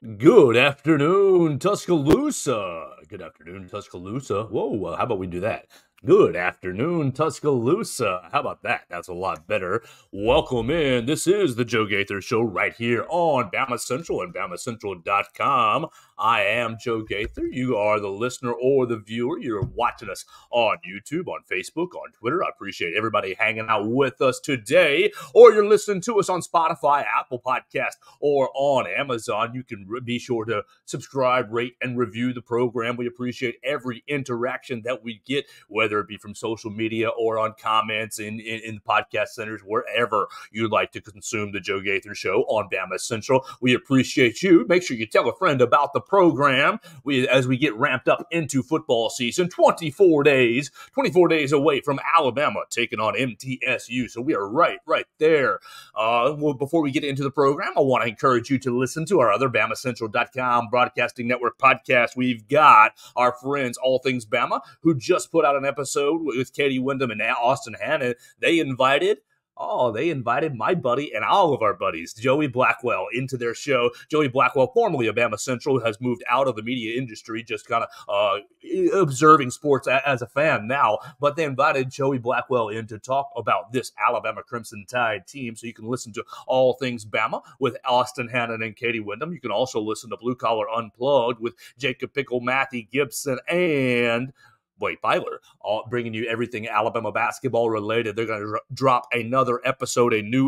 Good afternoon, Tuscaloosa. Good afternoon, Tuscaloosa. Whoa, how about we do that? Good afternoon, Tuscaloosa. How about that? That's a lot better. Welcome in. This is the Joe Gaither Show right here on BamaCentral and BamaCentral.com. I am Joe Gaither. You are the listener or the viewer. You're watching us on YouTube, on Facebook, on Twitter. I appreciate everybody hanging out with us today. Or you're listening to us on Spotify, Apple Podcast, or on Amazon. You can be sure to subscribe, rate, and review the program. We appreciate every interaction that we get, whether it be from social media or on comments in podcast centers, wherever you'd like to consume the Joe Gaither Show on Bama Central. We appreciate you. Make sure you tell a friend about the program. As we get ramped up into football season, 24 days away from Alabama taking on MTSU. So we are right there. Well, before we get into the program, I want to encourage you to listen to our other BamaCentral.com broadcasting network podcast. We've got our friends, All Things Bama, who just put out an episode with Katie Wyndham and Austin Hannon. They invited my buddy and all of our buddies, Joey Blackwell, into their show. Joey Blackwell, formerly of Bama Central, has moved out of the media industry, just kind of observing sports as a fan now. But they invited Joey Blackwell in to talk about this Alabama Crimson Tide team. So you can listen to All Things Bama with Austin Hannon and Katie Wyndham. You can also listen to Blue Collar Unplugged with Jacob Pickle, Matthew Gibson, and Blake Byler, bringing you everything Alabama basketball related. They're going to drop a new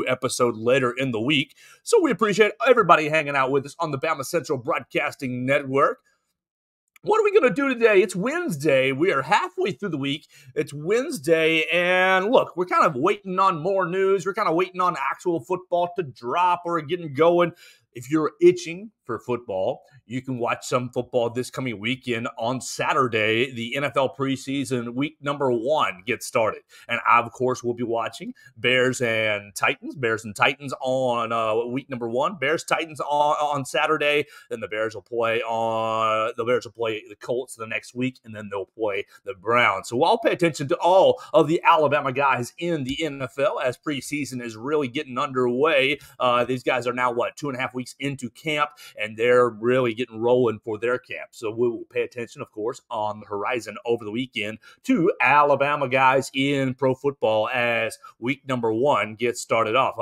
episode later in the week. So we appreciate everybody hanging out with us on the Bama Central Broadcasting Network. What are we going to do today? It's Wednesday. We are halfway through the week. It's Wednesday, and look, we're kind of waiting on more news. We're kind of waiting on actual football to drop or getting going. If you're itching for football, you can watch some football this coming weekend. On Saturday, the NFL preseason week number 1 gets started. And I, of course, will be watching Bears and Titans on week number 1. Bears-Titans on Saturday. Then the Bears will play the Colts the next week, and then they'll play the Browns. So I'll pay attention to all of the Alabama guys in the NFL as preseason is really getting underway. These guys are now, 2.5 weeks into camp, and they're really getting rolling for their camp. So we will pay attention, of course, on the horizon over the weekend to Alabama guys in pro football as week number 1 gets started off.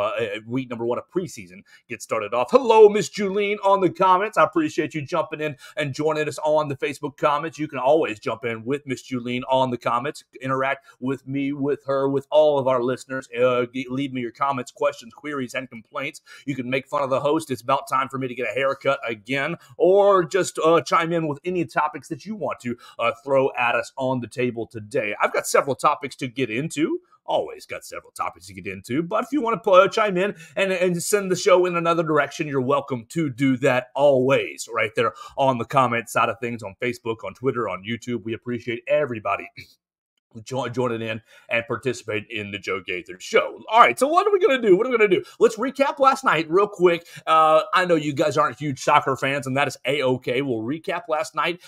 Week number 1 of preseason gets started off. Hello, Miss Julene on the comments. I appreciate you jumping in and joining us on the Facebook comments. You can always jump in with Miss Julene on the comments, interact with me, with her, with all of our listeners. Leave me your comments, questions, queries, and complaints. You can make fun of the host. It's about time for me to get a haircut again, or just chime in with any topics that you want to throw at us on the table today. I've got several topics to get into. Always got several topics to get into, but if you want to chime in and send the show in another direction, you're welcome to do that always right there on the comment side of things on Facebook, on Twitter, on YouTube. We appreciate everybody joining in and participate in the Joe Gaither Show. All right, so what are we going to do? Let's recap last night real quick. I know you guys aren't huge soccer fans, and that is A-okay. We'll recap last night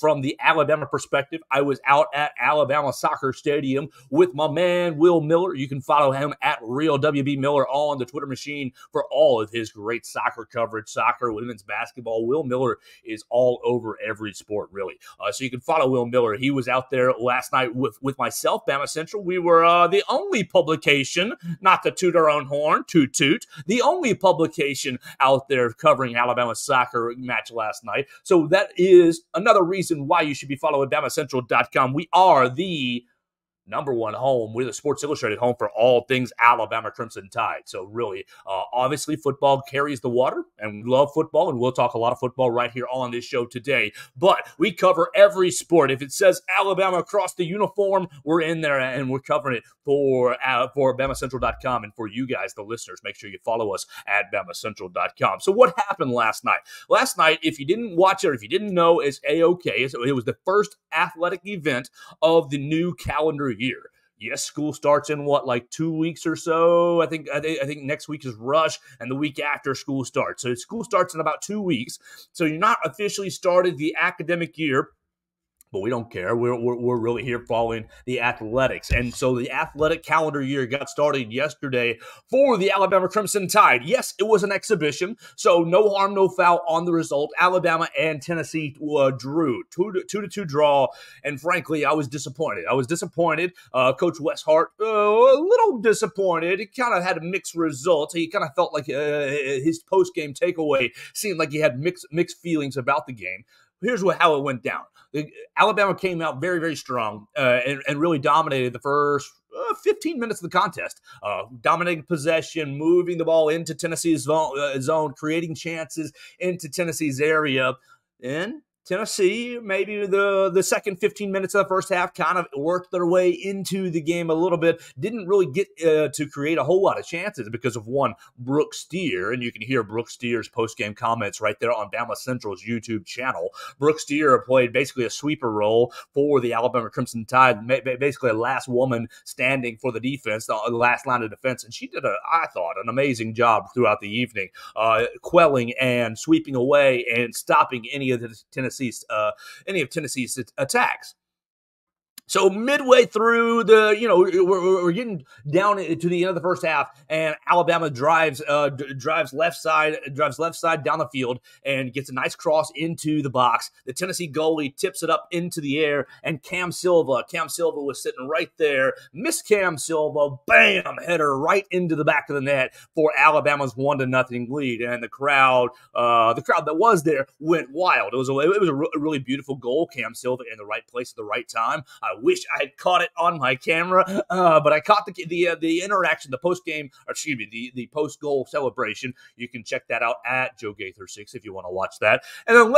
from the Alabama perspective. I was out at Alabama Soccer Stadium with my man, Will Miller. You can follow him at Real WB Miller on the Twitter machine for all of his great soccer coverage, soccer, women's basketball. Will Miller is all over every sport, really. So you can follow Will Miller. He was out there last night with myself, BamaCentral. We were the only publication, not to toot our own horn, toot, the only publication out there covering Alabama soccer match last night. So that is another reason why you should be following BamaCentral.com. We are the number 1 home. We're the Sports Illustrated home for all things Alabama Crimson Tide. So really, obviously, football carries the water, and we love football, and we'll talk a lot of football right here on this show today. But we cover every sport. If it says Alabama across the uniform, we're in there, and we're covering it for BamaCentral.com. And for you guys, the listeners, make sure you follow us at BamaCentral.com. So what happened last night? Last night, if you didn't watch it or if you didn't know, it's A-okay. So it was the first athletic event of the new calendar year. Yes, school starts in 2 weeks or so. I think next week is rush, and the week after school starts. So school starts in about 2 weeks. So you're not officially started the academic year But we don't care. We're really here following the athletics. And so the athletic calendar year got started yesterday for the Alabama Crimson Tide. Yes, it was an exhibition, so no harm, no foul on the result. Alabama and Tennessee drew 2-2 draw, and frankly, I was disappointed. Coach Westhart, a little disappointed. He kind of had mixed results. He kind of felt like his post-game takeaway seemed like he had mixed feelings about the game. Here's how it went down. Alabama came out very, very strong and really dominated the first 15 minutes of the contest. Dominating possession, moving the ball into Tennessee's zone, creating chances into Tennessee's area. And Tennessee, maybe the second 15 minutes of the first half, kind of worked their way into the game a little bit. Didn't really get to create a whole lot of chances because of one, Brooke Steer, and you can hear Brooke Steer's post-game comments right there on BamaCentral's YouTube channel. Brooke Steer played basically a sweeper role for the Alabama Crimson Tide, basically a last woman standing for the defense, the last line of defense, and she did, I thought, an amazing job throughout the evening, quelling and sweeping away and stopping any of Tennessee's attacks. So midway through we're getting down to the end of the first half, and Alabama drives left side down the field and gets a nice cross into the box. The Tennessee goalie tips it up into the air, and Cam Silva was sitting right there. Miss Cam Silva, bam, header right into the back of the net for Alabama's 1-0 lead, and the crowd that was there went wild. It was a really beautiful goal. Cam Silva in the right place at the right time. I wish I had caught it on my camera, but I caught the interaction, the post goal celebration. You can check that out at Joe Gaither 6 if you want to watch that. And then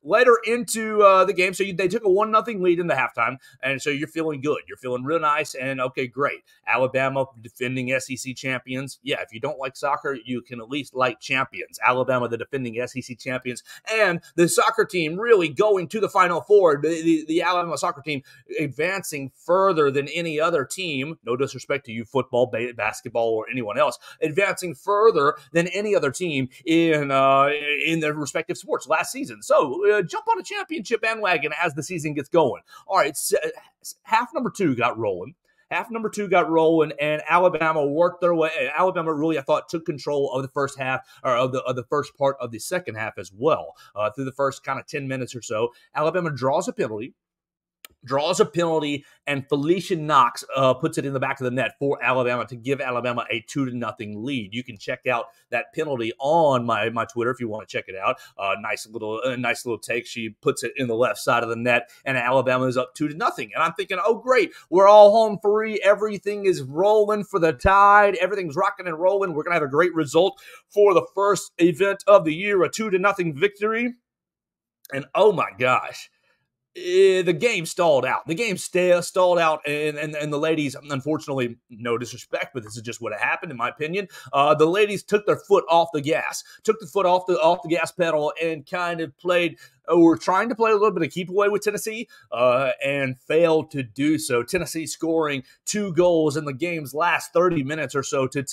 later into the game, so they took a 1-0 lead in the halftime, and so you're feeling good. You're feeling real nice, and okay, great. Alabama defending SEC champions. Yeah, if you don't like soccer, you can at least like champions. Alabama, the defending SEC champions, and the soccer team really going to the Final Four. The Alabama soccer team advancing further than any other team. No disrespect to you, football, basketball, or anyone else. Advancing further than any other team in their respective sports last season. So jump on a championship bandwagon as the season gets going. All right, half number two got rolling. And Alabama worked their way. Alabama really, I thought, took control of the first half, or of the first part of the second half as well. Through the first kind of 10 minutes or so, Alabama draws a penalty, and Felicia Knox puts it in the back of the net for Alabama to give Alabama a 2-0 lead. You can check out that penalty on my Twitter if you want to check it out. Nice little take. She puts it in the left side of the net, and Alabama is up 2-0. And I'm thinking, oh great, we're all home free. Everything is rolling for the Tide. Everything's rocking and rolling. We're gonna have a great result for the first event of the year, a 2-0 victory. And oh my gosh, the game stalled out. And the ladies, unfortunately, no disrespect, but this is just what happened, in my opinion. The ladies took their foot off the gas, off the gas pedal, and kind of were trying to play a little bit of keep away with Tennessee, and failed to do so. Tennessee scoring 2 goals in the game's last 30 minutes or so to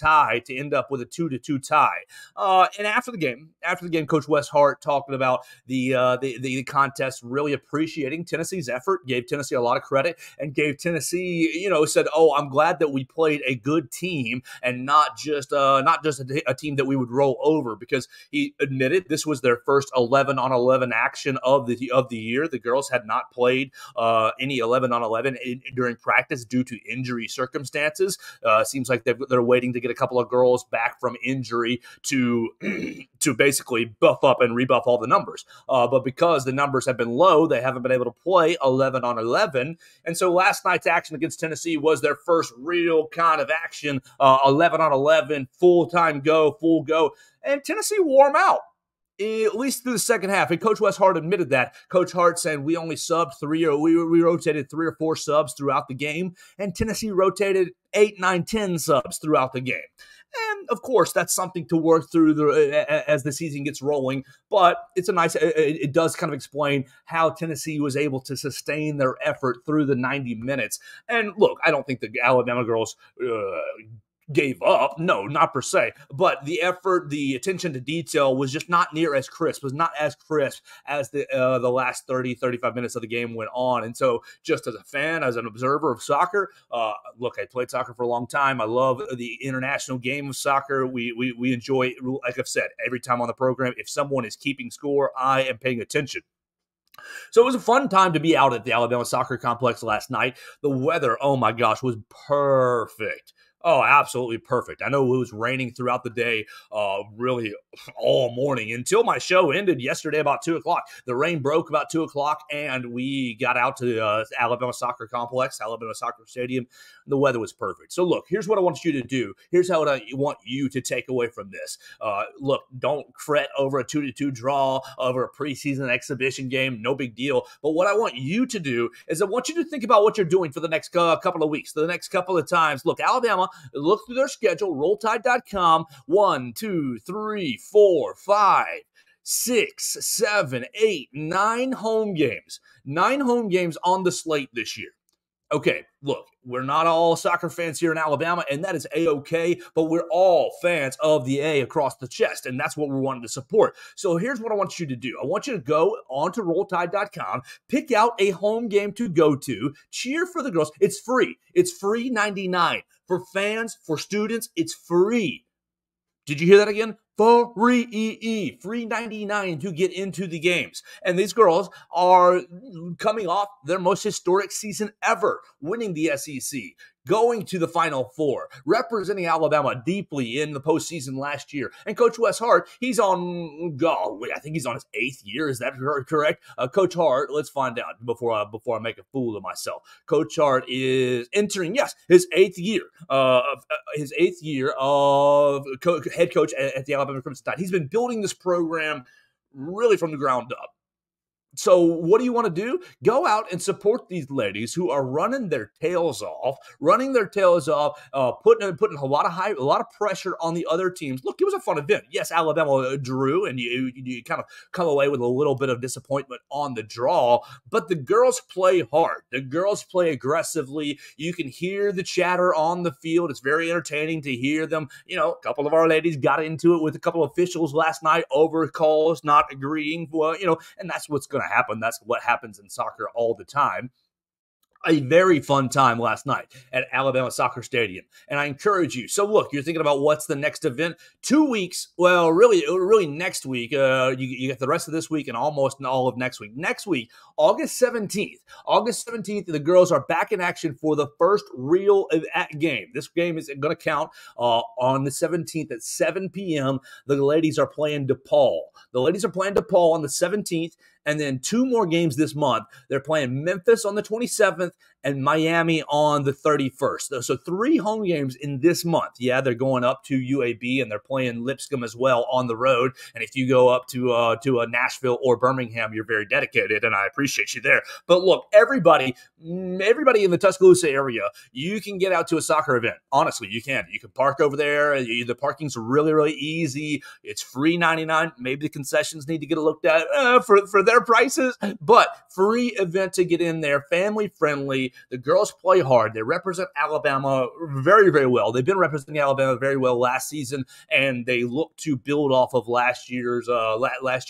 end up with a 2-2 tie. And after the game, Coach Westhart talking about the contest, really appreciating Tennessee's effort, gave Tennessee a lot of credit, and gave Tennessee, said, "Oh, I'm glad that we played a good team and not just a team that we would roll over," because he admitted this was their first 11-on-11 action of the year. The girls had not played any 11-on-11 during practice due to injury circumstances. Seems like they're waiting to get a couple of girls back from injury to basically buff up and rebuff all the numbers. But because the numbers have been low, they haven't been able to play 11-on-11. And so last night's action against Tennessee was their first real kind of action, 11-on-11, full go. And Tennessee wore them out, at least through the second half. And Coach Westhart admitted that. Coach Hart said we only subbed we rotated 3 or 4 subs throughout the game, and Tennessee rotated 8, 9, 10 subs throughout the game. And of course, that's something to work through as the season gets rolling. But it does kind of explain how Tennessee was able to sustain their effort through the 90 minutes. And look, I don't think the Alabama girls gave up. No, not per se. But the effort, the attention to detail was just not near as crisp, was not as crisp as the last 30, 35 minutes of the game went on. And so just as a fan, as an observer of soccer, look, I played soccer for a long time. I love the international game of soccer. We enjoy, like I've said, every time on the program, if someone is keeping score, I am paying attention. So it was a fun time to be out at the Alabama Soccer Complex last night. The weather, oh my gosh, was perfect. Oh, absolutely perfect. I know it was raining throughout the day, really all morning until my show ended yesterday about 2 o'clock. The rain broke about 2 o'clock, and we got out to the Alabama Soccer Complex, Alabama Soccer Stadium. The weather was perfect. So look, here's what I want you to do. Here's how I want you to take away from this. Look, don't fret over a 2-2 draw, over a preseason exhibition game. No big deal. But what I want you to do is I want you to think about what you're doing for the next couple of weeks, the next couple of times. Look, Alabama, look through their schedule, rolltide.com, 1, 2, 3, 4, 5, 6, 7, 8, 9 home games. 9 home games on the slate this year. Okay, look, we're not all soccer fans here in Alabama, and that is A-okay, but we're all fans of the A across the chest, and that's what we're wanting to support. So here's what I want you to do. I want you to go onto rolltide.com, pick out a home game to go to, cheer for the girls. It's free. It's free 99. For fans, for students, it's free. Did you hear that again? Free 99 to get into the games. And these girls are coming off their most historic season ever, winning the SEC, going to the Final Four, representing Alabama deeply in the postseason last year. And Coach Wes Hart, he's on, I think he's on his 8th year. Is that correct? Coach Hart, let's find out before I make a fool of myself. Coach Hart is entering, yes, his 8th year. His 8th year of head coach at the Alabama Crimson Tide. He's been building this program really from the ground up. So what do you want to do? Go out and support these ladies who are running their tails off, putting a lot of pressure on the other teams. Look, it was a fun event. Yes, Alabama drew, and you kind of come away with a little bit of disappointment on the draw, but the girls play hard. The girls play aggressively. You can hear the chatter on the field. It's very entertaining to hear them. You know, a couple of our ladies got into it with a couple of officials last night over calls, not agreeing. Well, and that's what's going to happen. That's what happens in soccer all the time. A very fun time last night at Alabama Soccer Stadium. And I encourage you. So look, you're thinking about what's the next event. 2 weeks, well, really next week. You get the rest of this week and almost all of next week. Next week, August 17th. August 17th, the girls are back in action for the first real game. This game is going to count on the 17th at 7 p.m. The ladies are playing DePaul. The ladies are playing DePaul on the 17th. And then 2 more games this month. They're playing Memphis on the 27th and Miami on the 31st. So 3 home games in this month. Yeah, they're going up to UAB and they're playing Lipscomb as well on the road. And if you go up to Nashville or Birmingham, you're very dedicated, and I appreciate you there. But look, everybody in the Tuscaloosa area, you can get out to a soccer event. Honestly, you can. You can park over there. The parking's really, really easy. It's free 99. Maybe the concessions need to get looked at for their prices, but free event to get in there, family friendly. The girls play hard. They represent Alabama very, very well. They've been representing Alabama very well last season, and they look to build off of last year's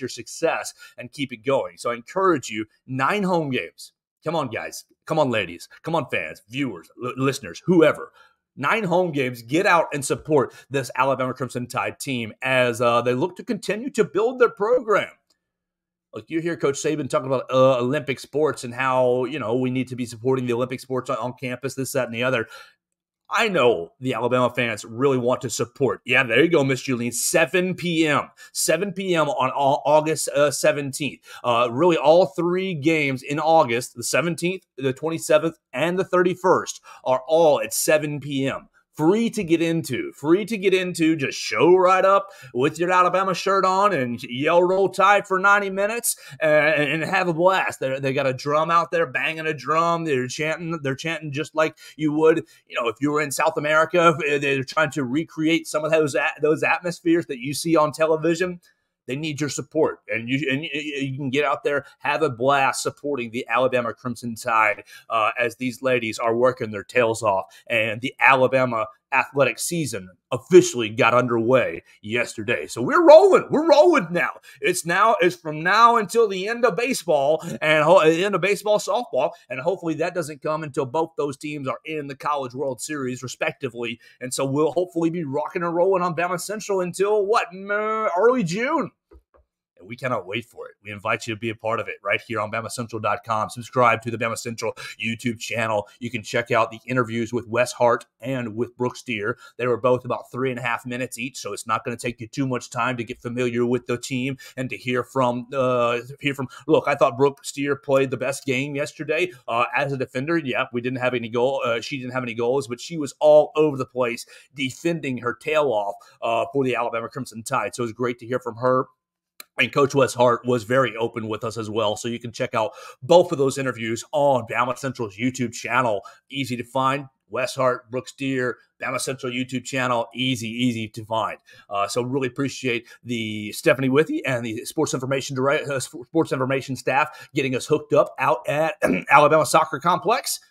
success and keep it going. So I encourage you, 9 home games. Come on, guys. Come on, ladies. Come on, fans, viewers, listeners, whoever. 9 home games. Get out and support this Alabama Crimson Tide team as they look to continue to build their program. Like, you hear Coach Saban talking about Olympic sports and how, we need to be supporting the Olympic sports on campus, this, that, and the other. I know the Alabama fans really want to support. Yeah, there you go, Miss Julian. 7 p.m. 7 p.m. on August 17th. Really, all 3 games in August, the 17th, the 27th, and the 31st, are all at 7 p.m. Free to get into. Just show right up with your Alabama shirt on and yell Roll Tide for 90 minutes and have a blast. They got a drum out there banging a drum. They're chanting just like you would, if you were in South America. They're trying to recreate some of those atmospheres that you see on television. They need your support, and you can get out there, have a blast supporting the Alabama Crimson Tide as these ladies are working their tails off, and the Alabama athletic season officially got underway yesterday. So we're rolling. We're rolling now. It's from now until the end of baseball and the end of baseball softball, and hopefully that doesn't come until both those teams are in the College World Series respectively. And so we'll hopefully be rocking and rolling on BamaCentral until early June. And we cannot wait for it. We invite you to be a part of it right here on BamaCentral.com. Subscribe to the BamaCentral YouTube channel. You can check out the interviews with Wes Hart and with Brooke Steer. They were both about 3.5 minutes each, so it's not going to take you too much time to get familiar with the team and to hear from. Look, I thought Brooke Steer played the best game yesterday as a defender. Yeah, we didn't have any goal. She didn't have any goals, but she was all over the place defending her tail off for the Alabama Crimson Tide. So it was great to hear from her. And Coach Wes Hart was very open with us as well. So you can check out both of those interviews on BamaCentral's YouTube channel. Easy to find. Wes Hart, Brooke Steer, BamaCentral YouTube channel. Easy to find. So really appreciate the Stephanie Withy and the sports information staff getting us hooked up out at Alabama Soccer Complex.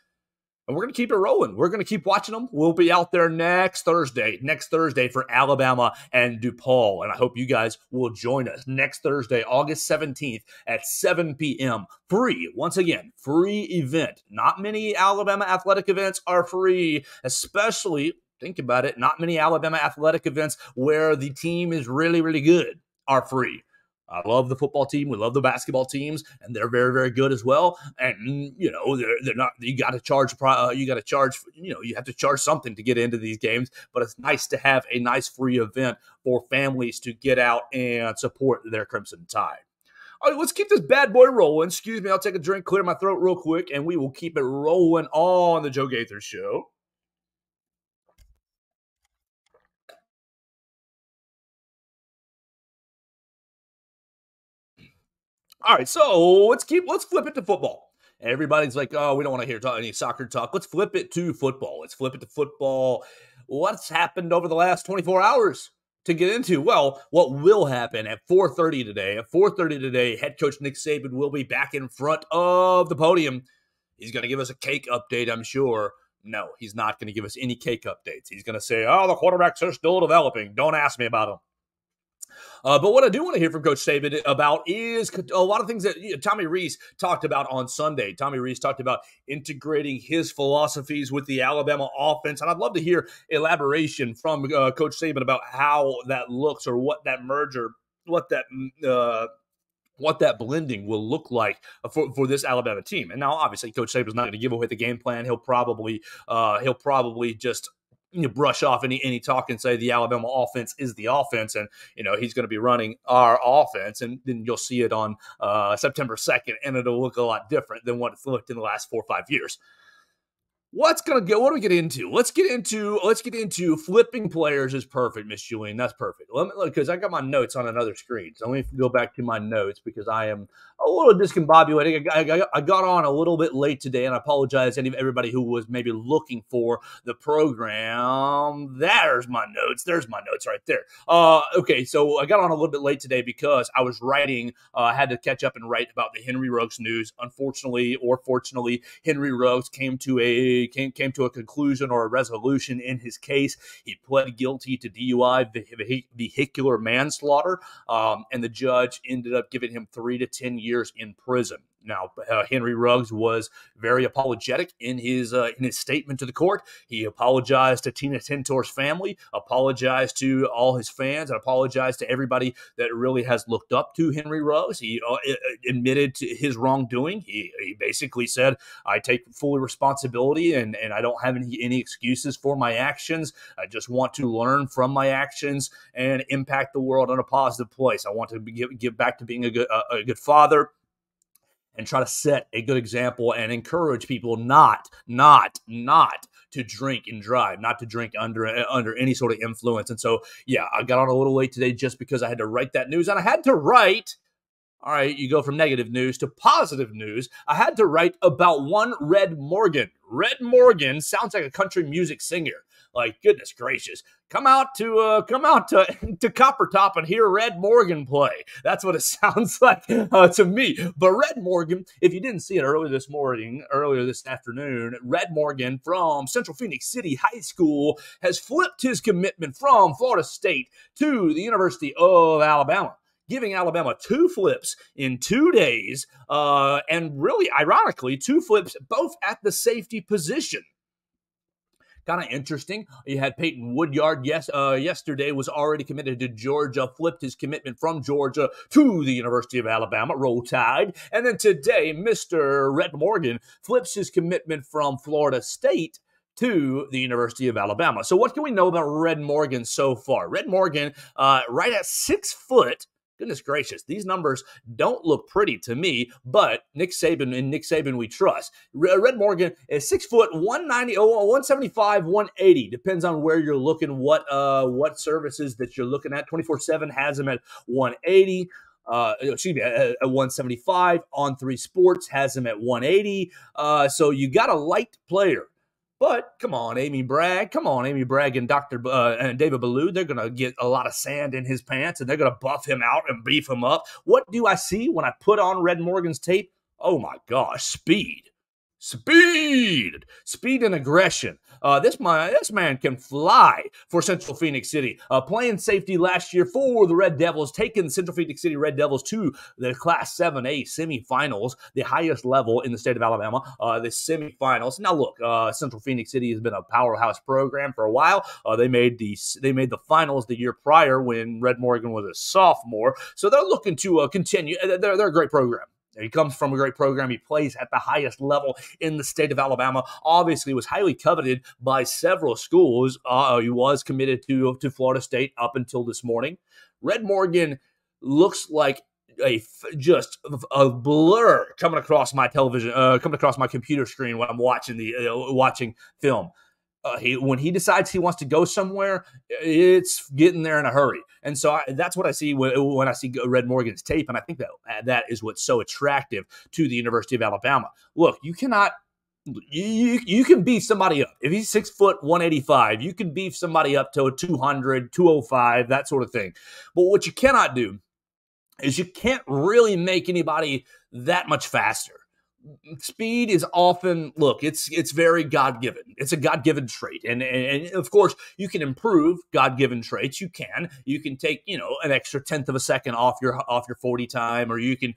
And we're going to keep it rolling. We're going to keep watching them. We'll be out there next Thursday for Alabama and DePaul. And I hope you guys will join us next Thursday, August 17th at 7 p.m. Free. Once again, free event. Not many Alabama athletic events are free, especially, think about it, not many Alabama athletic events where the team is really, really good are free. I love the football team. We love the basketball teams, and they're very, very good as well. And they're not. You got to charge. You have to charge something to get into these games. But it's nice to have a nice free event for families to get out and support their Crimson Tide. All right, let's keep this bad boy rolling. Excuse me, I'll take a drink, clear my throat real quick, and we will keep it rolling on the Joe Gaither Show. All right, so let's flip it to football. Everybody's like, oh, we don't want to hear any soccer talk. Let's flip it to football. What's happened over the last 24 hours to get into? Well, what will happen at 4:30 today? At 4:30 today, head coach Nick Saban will be back in front of the podium. He's going to give us a cake update, I'm sure. No, he's not going to give us any cake updates. He's going to say, oh, the quarterbacks are still developing. Don't ask me about them. But what I do want to hear from Coach Saban about is a lot of things that Tommy Rees talked about on Sunday. Tommy Rees talked about integrating his philosophies with the Alabama offense. And I'd love to hear elaboration from Coach Saban about how that looks or what that merger, what that blending will look like for this Alabama team. And now, obviously, Coach Saban's not going to give away the game plan. He'll probably just brush off any talk and say the Alabama offense is the offense, and he's going to be running our offense, and then you'll see it on September 2nd, and it'll look a lot different than what it's looked in the last 4 or 5 years. What do we get into? Let's get into flipping players is perfect, Miss Julian. That's perfect. Because I got my notes on another screen. So let me go back to my notes because I am a little discombobulated. I got on a little bit late today, and I apologize to everybody who was maybe looking for the program. There's my notes. There's my notes right there. Okay, so I got on a little bit late today because I was writing. I had to catch up and write about the Henry Ruggs news. Unfortunately or fortunately, Henry Ruggs came to a conclusion or a resolution in his case. He pled guilty to DUI, vehicular manslaughter, and the judge ended up giving him 3 to 10 years in prison. Now, Henry Ruggs was very apologetic in his statement to the court. He apologized to Tina Tintor's family, apologized to all his fans, and apologized to everybody that really has looked up to Henry Ruggs. He admitted to his wrongdoing. He basically said, I take full responsibility and I don't have any excuses for my actions. I just want to learn from my actions and impact the world in a positive place. I want to give back to being a good father, and try to set a good example and encourage people not to drink and drive, not to drink under any sort of influence. And so, yeah, I got on a little late today just because I had to write that news. And I had to write, all right, you go from negative news to positive news. I had to write about one Red Morgan. Red Morgan sounds like a country music singer. Like, goodness gracious. Come out to Copper Top and hear Red Morgan play. That's what it sounds like to me. But Red Morgan, if you didn't see it earlier this afternoon, Red Morgan from Central Phoenix City High School has flipped his commitment from Florida State to the University of Alabama, giving Alabama 2 flips in 2 days, and really, ironically, 2 flips both at the safety position. Kind of interesting. You had Peyton Woodyard yesterday was already committed to Georgia, flipped his commitment from Georgia to the University of Alabama, Roll Tide. And then today, Mr. Red Morgan flips his commitment from Florida State to the University of Alabama. So what can we know about Red Morgan so far? Red Morgan, right at 6 foot. Goodness gracious, these numbers don't look pretty to me, but Nick Saban we trust. Red Morgan is 6 foot, 190, 175, 180. Depends on where you're looking, what services that you're looking at. 24/7 has him at 180. At 175. On3 Sports has him at 180. So you got a light player. But come on, Amy Bragg and and David Ballou, they're going to get a lot of sand in his pants, and they're going to buff him out and beef him up. What do I see when I put on Red Morgan's tape? Oh, my gosh, speed and aggression. This man can fly for Central Phoenix City. Playing safety last year for the Red Devils, taking the Central Phoenix City Red Devils to the Class 7A semifinals, the highest level in the state of Alabama, the semifinals. Now look, Central Phoenix City has been a powerhouse program for a while. They made the finals the year prior when Red Morgan was a sophomore. So they're looking to continue. They're a great program. He comes from a great program. He plays at the highest level in the state of Alabama. Obviously, was highly coveted by several schools. He was committed to Florida State up until this morning. Red Morgan looks like just a blur coming across my television, coming across my computer screen when I'm watching film. When he decides he wants to go somewhere, it's getting there in a hurry. And so that's what I see when I see Red Morgan's tape, and I think that is what's so attractive to the University of Alabama. Look, you can beef somebody up. If he's 6 foot, 185, you can beef somebody up to a 200, 205, that sort of thing. But what you cannot do is you can't really make anybody that much faster. Speed is often, it's very God-given. It's a God-given trait. And of course, you can improve God-given traits. You can take, an extra 1/10 of a second off your 40 time, or you can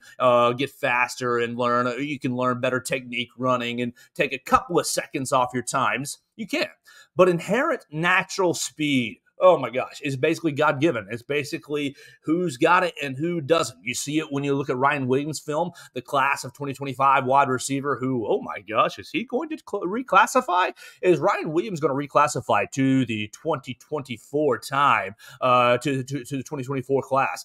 get faster and you can learn better technique running and take a couple of seconds off your times. You can. But inherent natural speed, oh my gosh, it's basically God-given. It's basically who's got it and who doesn't. You see it when you look at Ryan Williams' film, the class of 2025 wide receiver who, oh my gosh, is he going to reclassify? Is Ryan Williams going to reclassify to the 2024 time, to the 2024 class?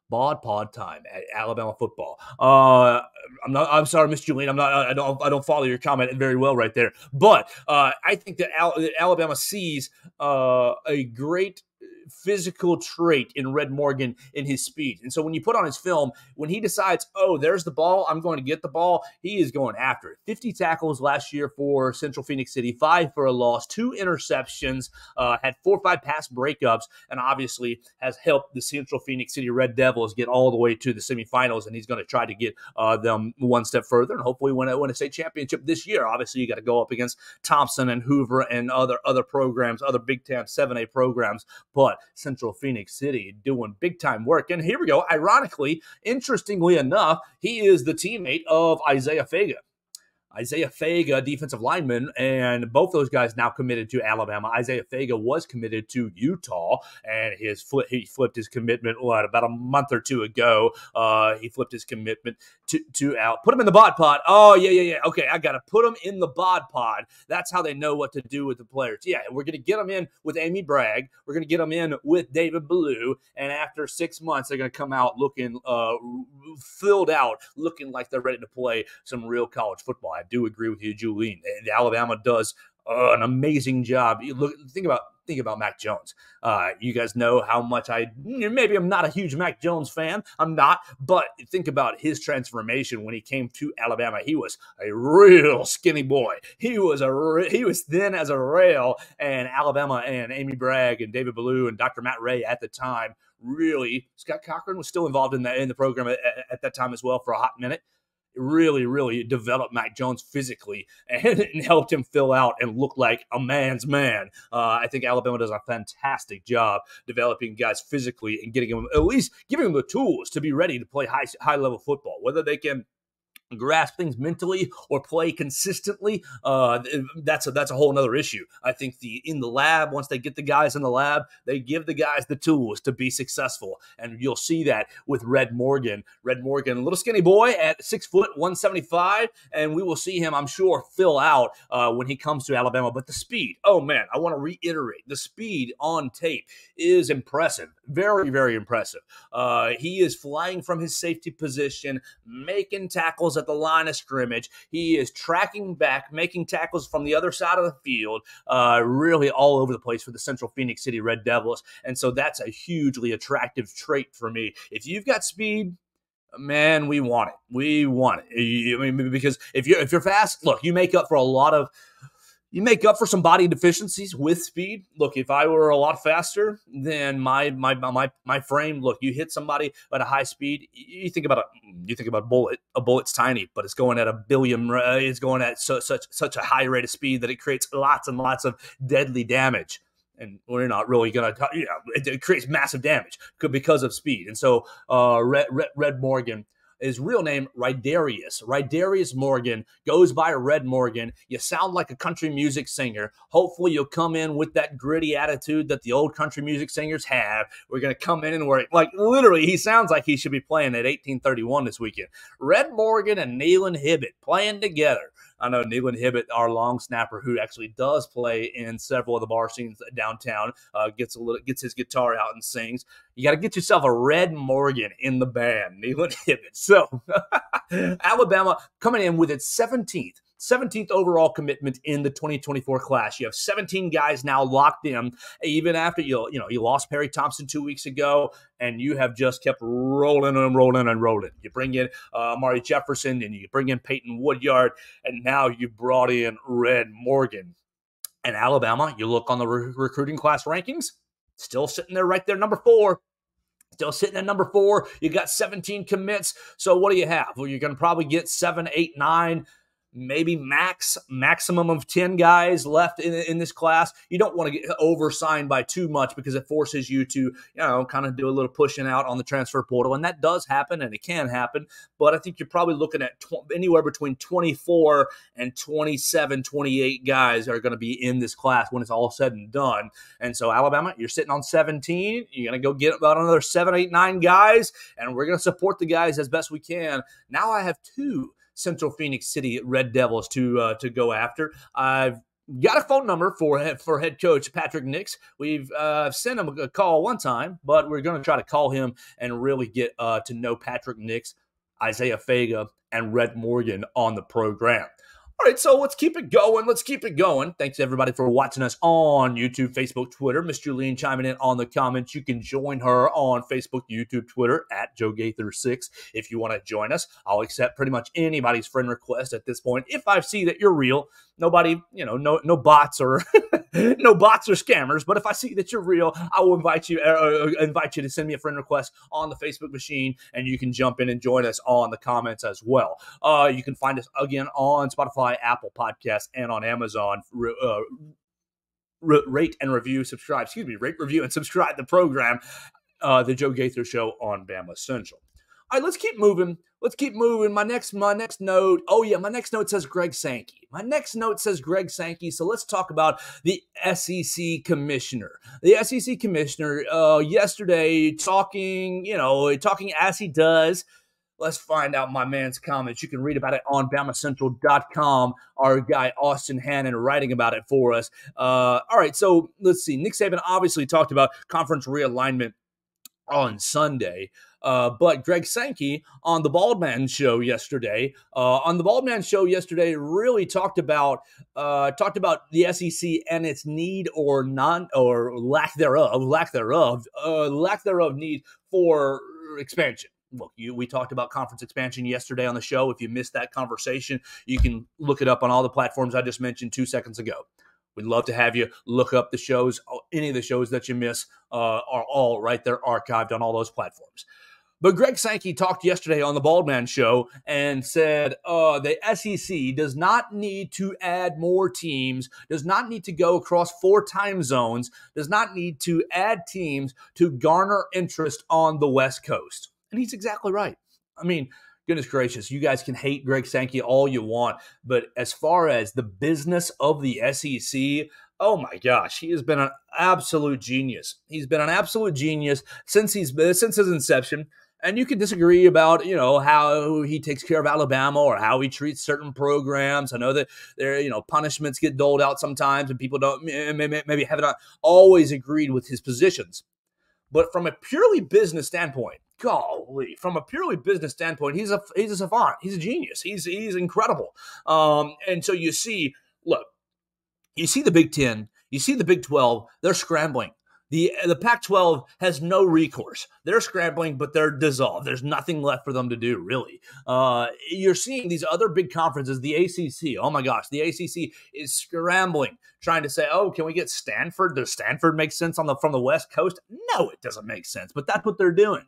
Bod pod time at Alabama football. I'm sorry, Miss Julian. I don't follow your comment very well right there. But I think that Alabama sees a great physical trait in Red Morgan in his speed. And so when you put on his film, when he decides, oh, there's the ball, I'm going to get the ball, he is going after it. 50 tackles last year for Central Phoenix City, 5 for a loss, 2 interceptions, had 4 or 5 pass breakups, and obviously has helped the Central Phoenix City Red Devils get all the way to the semifinals, and he's going to try to get them one step further and hopefully win a state championship this year. Obviously, you got to go up against Thompson and Hoover and other programs, other Big Ten 7A programs, but Central Phoenix City doing big-time work. And here we go. Ironically, interestingly enough, he is the teammate of Isaiah Fega. Isaiah Fega, defensive lineman, and both those guys now committed to Alabama. Isaiah Fega was committed to Utah, and he flipped his commitment about a month or two ago. He flipped his commitment to out. Put him in the bod pod. Oh, yeah. Okay, I got to put him in the bod pod. That's how they know what to do with the players. Yeah, we're going to get them in with Amy Bragg. We're going to get them in with David Ballou, and after 6 months, they're going to come out looking filled out, looking like they're ready to play some real college football. I do agree with you, Julian. Alabama does an amazing job. Think about think about Mac Jones. You guys know how much maybe I'm not a huge Mac Jones fan. I'm not, but think about his transformation when he came to Alabama. He was a real skinny boy. He was thin as a rail, and Alabama and Amy Bragg and David Ballou and Dr. Matt Ray at the time, really, Scott Cochran was still involved in the program at that time as well for a hot minute. Really developed Mac Jones physically and helped him fill out and look like a man's man. I think Alabama does a fantastic job developing guys physically and getting them, at least giving them the tools to be ready to play high level football. Whether they can grasp things mentally or play consistently, that's a whole nother issue. I think in the lab, once they get the guys in the lab, they give the guys the tools to be successful, and you'll see that with Red Morgan. A little skinny boy at 6 foot 175, and we will see him, I'm sure, fill out when he comes to Alabama. But the speed, oh man, I want to reiterate, the speed on tape is impressive, very impressive. He is flying from his safety position, making tackles at the line of scrimmage. He is tracking back, making tackles from the other side of the field, really all over the place for the Central Phoenix City Red Devils. And so that's a hugely attractive trait for me. If you've got speed, man, we want it. We want it. I mean, because if you're fast, look, you make up for some body deficiencies with speed. Look, if I were a lot faster, then my frame. Look, you hit somebody at a high speed. You think about a bullet. A bullet's tiny, but it's going at a billion. It's going at such a high rate of speed that it creates lots and lots of deadly damage. And we're not really going to, it creates massive damage because of speed. And so, Red Morgan. His real name, Rydarius Morgan, goes by Red Morgan. You sound like a country music singer. Hopefully you'll come in with that gritty attitude that the old country music singers have. We're going to come in and literally, he sounds like he should be playing at 1831 this weekend. Red Morgan and Nealon Hibbett playing together. I know Nealon Hibbett, our long snapper, who actually does play in several of the bar scenes downtown, gets his guitar out and sings. You got to get yourself a Red Morgan in the band, Nealon Hibbett. So Alabama coming in with its 17th overall commitment in the 2024 class. You have 17 guys now locked in, even after you lost Perry Thompson 2 weeks ago, and you have just kept rolling. You bring in Amari Jefferson, and you bring in Peyton Woodyard, and now you brought in Red Morgan. And Alabama, you look on the recruiting class rankings, still sitting there right there, number 4. Still sitting at number 4. You got 17 commits. So what do you have? Well, you're going to probably get 7, 8, 9, maybe maximum of 10 guys left in this class. You don't want to get oversigned by too much because it forces you to, kind of do a little pushing out on the transfer portal. And that does happen, and it can happen. But I think you're probably looking at anywhere between 24 and 27, 28 guys are going to be in this class when it's all said and done. And so Alabama, you're sitting on 17. You're going to go get about another 7, 8, 9 guys, and we're going to support the guys as best we can. Now I have 2 Central Phoenix City Red Devils to go after. I've got a phone number for head coach Patrick Nix. We've sent him a call one time, but we're going to try to call him and really get to know Patrick Nix, Isaiah Fega, and Red Morgan on the program. All right, so let's keep it going. Thanks, everybody, for watching us on YouTube, Facebook, Twitter. Miss Julian chiming in on the comments. You can join her on Facebook, YouTube, Twitter, at JoeGaither6. If you want to join us, I'll accept pretty much anybody's friend request at this point. If I see that you're real, nobody, no bots or no bots or scammers. But if I see that you're real, I will invite you to send me a friend request on the Facebook machine, and you can jump in and join us on the comments as well. You can find us again on Spotify, Apple Podcasts, and on Amazon. Rate and review, subscribe. Rate, review, and subscribe the program, the Joe Gaither Show on BamaCentral. All right, let's keep moving. My next note. Oh yeah, my next note says Greg Sankey. So let's talk about the SEC commissioner. The SEC commissioner yesterday talking as he does. Let's find out my man's comments. You can read about it on BamaCentral.com. Our guy, Austin Hannon, writing about it for us. All right, so let's see. Nick Saban obviously talked about conference realignment on Sunday. But Greg Sankey on the Baldman Show yesterday, really talked about the SEC and its need or lack thereof need for expansion. Look, we talked about conference expansion yesterday on the show. If you missed that conversation, you can look it up on all the platforms I just mentioned 2 seconds ago. We'd love to have you look up the shows. Any of the shows that you miss are all right there archived on all those platforms. But Greg Sankey talked yesterday on the Baldman Show and said the SEC does not need to add more teams, does not need to go across 4 time zones, does not need to add teams to garner interest on the West Coast. And he's exactly right. I mean, goodness gracious, you guys can hate Greg Sankey all you want, but as far as the business of the SEC, oh my gosh, he has been an absolute genius. He's been an absolute genius since his inception. And you can disagree about, how he takes care of Alabama or how he treats certain programs. I know that there, punishments get doled out sometimes, and people don't maybe have not always agreed with his positions. But from a purely business standpoint, he's a savant. He's a genius. He's incredible. And so you see the Big Ten, you see the Big 12, they're scrambling. The Pac-12 has no recourse. They're scrambling, but they're dissolved. There's nothing left for them to do, really. You're seeing these other big conferences, the ACC. Oh, my gosh, the ACC is scrambling, trying to say, oh, can we get Stanford? Does Stanford make sense from the West Coast? No, it doesn't make sense, but that's what they're doing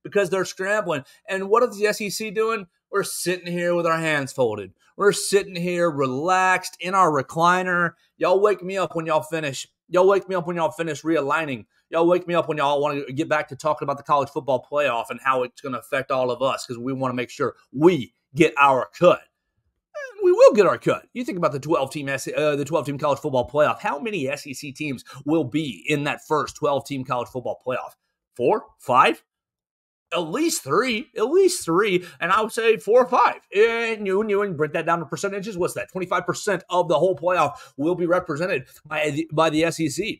because they're scrambling. And what is the SEC doing? We're sitting here with our hands folded. We're sitting here relaxed in our recliner. Y'all wake me up when y'all finish. Y'all wake me up when y'all finish realigning. Y'all wake me up when y'all want to get back to talking about the college football playoff and how it's going to affect all of us because we want to make sure we get our cut. And we will get our cut. You think about the 12-team college football playoff. How many SEC teams will be in that first 12-team college football playoff? 4? 5? At least three, and I would say 4 or 5. And you break that down to percentages. What's that? 25% of the whole playoff will be represented by the SEC.